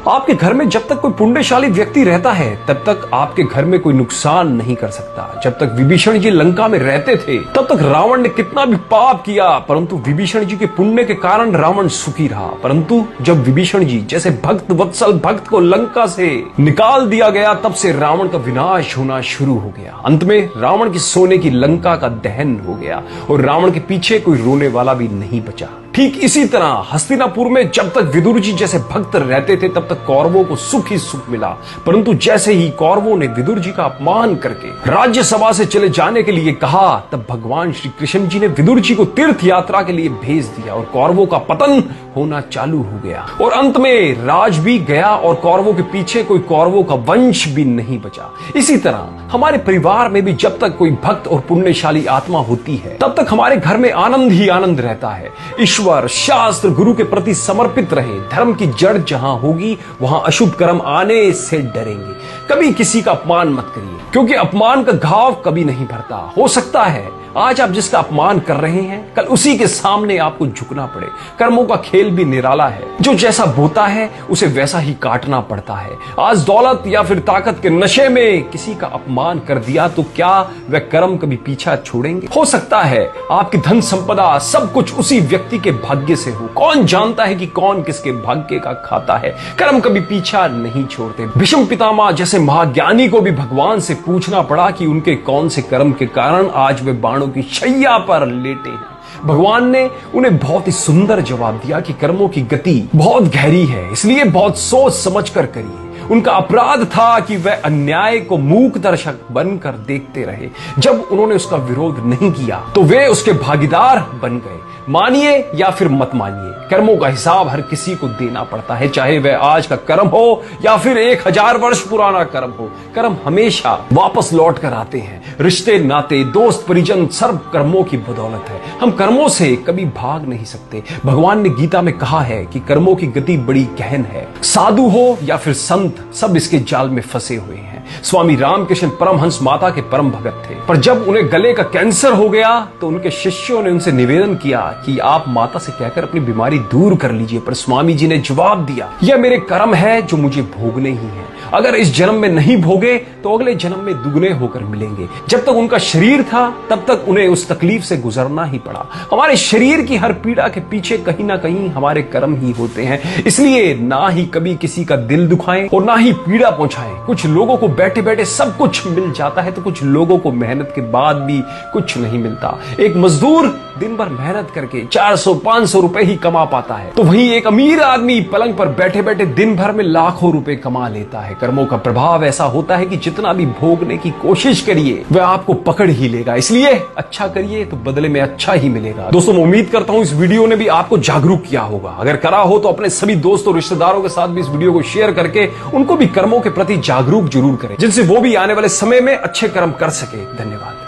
आपके घर में जब तक कोई पुण्यशाली व्यक्ति रहता है तब तक आपके घर में कोई नुकसान नहीं कर सकता। जब तक विभीषण जी लंका में रहते थे तब तक रावण ने कितना भी पाप किया, परंतु विभीषण जी के पुण्य के कारण रावण सुखी रहा। परंतु जब विभीषण जी जैसे भक्त वत्सल भक्त को लंका से निकाल दिया गया तब से रावण का विनाश होना शुरू हो गया। अंत में रावण की सोने की लंका का दहन हो गया और रावण के पीछे कोई रोने वाला भी नहीं बचा। ठीक इसी तरह हस्तिनापुर में जब तक विदुर जी जैसे भक्त रहते थे तब तक कौरवों को सुख ही सुख मिला, परंतु जैसे ही कौरवों ने विदुर जी का अपमान करके राज्यसभा से चले जाने के लिए कहा तब भगवान श्री कृष्ण जी ने विदुर जी को तीर्थ यात्रा के लिए भेज दिया और कौरवों का पतन होना चालू हो गया और अंत में राज भी गया और कौरवों के पीछे कोई कौरवों का वंश भी नहीं बचा। इसी तरह हमारे परिवार में भी जब तक कोई भक्त और पुण्यशाली आत्मा होती है तब तक हमारे घर में आनंद ही आनंद रहता है। ईश्वर, शास्त्र, गुरु के प्रति समर्पित रहे। धर्म की जड़ जहां होगी वहां अशुभ कर्म आने से डरेंगे। कभी किसी का अपमान मत करिए, क्योंकि अपमान का घाव कभी नहीं भरता। हो सकता है आज आप जिसका अपमान कर रहे हैं कल उसी के सामने आपको झुकना पड़े। कर्मों का खेल भी निराला है, जो जैसा बोता है उसे वैसा ही काटना पड़ता है। आज दौलत या फिर ताकत के नशे में किसी का अपमान कर दिया तो क्या वह कर्म कभी पीछा छोड़ेंगे? हो सकता है आपकी धन संपदा सब कुछ उसी व्यक्ति के भाग्य से हो। कौन जानता है कि कौन किसके भाग्य का खाता है। कर्म कभी पीछा नहीं छोड़ते। भीष्म पितामह जैसे महाज्ञानी को भी भगवान से पूछना पड़ा कि उनके कौन से कर्म के कारण आज वे बाणों की शैया पर लेटे हैं। भगवान ने उन्हें बहुत ही सुंदर जवाब दिया कि कर्मों की गति बहुत गहरी है, इसलिए बहुत सोच समझ कर करिए। उनका अपराध था कि वह अन्याय को मूक दर्शक बनकर देखते रहे। जब उन्होंने उसका विरोध नहीं किया तो वे उसके भागीदार बन गए। मानिए या फिर मत मानिए, कर्मों का हिसाब हर किसी को देना पड़ता है, चाहे वह आज का कर्म हो या फिर 1000 वर्ष पुराना कर्म हो। कर्म हमेशा वापस लौट कर आते हैं। रिश्ते, नाते, दोस्त, परिजन सर्व कर्मों की बदौलत है। हम कर्मों से कभी भाग नहीं सकते। भगवान ने गीता में कहा है कि कर्मों की गति बड़ी गहन है। साधु हो या फिर संत, सब इसके जाल में फंसे हुए हैं। स्वामी रामकृष्ण परमहंस माता के परम भगत थे, पर जब उन्हें गले का कैंसर हो गया तो उनके शिष्यों ने उनसे निवेदन किया कि आप माता से कहकर अपनी बीमारी दूर कर लीजिए। पर स्वामी जी ने जवाब दिया, यह मेरे कर्म है जो मुझे भोगने ही है। अगर इस जन्म में नहीं भोगे तो अगले जन्म में दुगने होकर मिलेंगे। जब तक उनका शरीर था तब तक उन्हें उस तकलीफ से गुजरना ही पड़ा। हमारे शरीर की हर पीड़ा के पीछे कहीं ना कहीं हमारे कर्म ही होते हैं। इसलिए ना ही कभी किसी का दिल दुखाएं और ना ही पीड़ा पहुंचाएं। कुछ लोगों को बैठे बैठे सब कुछ मिल जाता है तो कुछ लोगों को मेहनत के बाद भी कुछ नहीं मिलता। एक मजदूर दिन भर मेहनत करके 400-500 रुपए ही कमा पाता है, तो वहीं एक अमीर आदमी पलंग पर बैठे बैठे दिन भर में लाखों रुपए कमा लेता है। कर्मों का प्रभाव ऐसा होता है कि जितना भी भोगने की कोशिश करिए वह आपको पकड़ ही लेगा। इसलिए अच्छा करिए तो बदले में अच्छा ही मिलेगा। दोस्तों, मैं उम्मीद करता हूं इस वीडियो ने भी आपको जागरूक किया होगा। अगर करा हो तो अपने सभी दोस्तों, रिश्तेदारों के साथ भी इस वीडियो को शेयर करके उनको भी कर्मों के प्रति जागरूक जरूर करें, जिनसे वो भी आने वाले समय में अच्छे कर्म कर सके। धन्यवाद।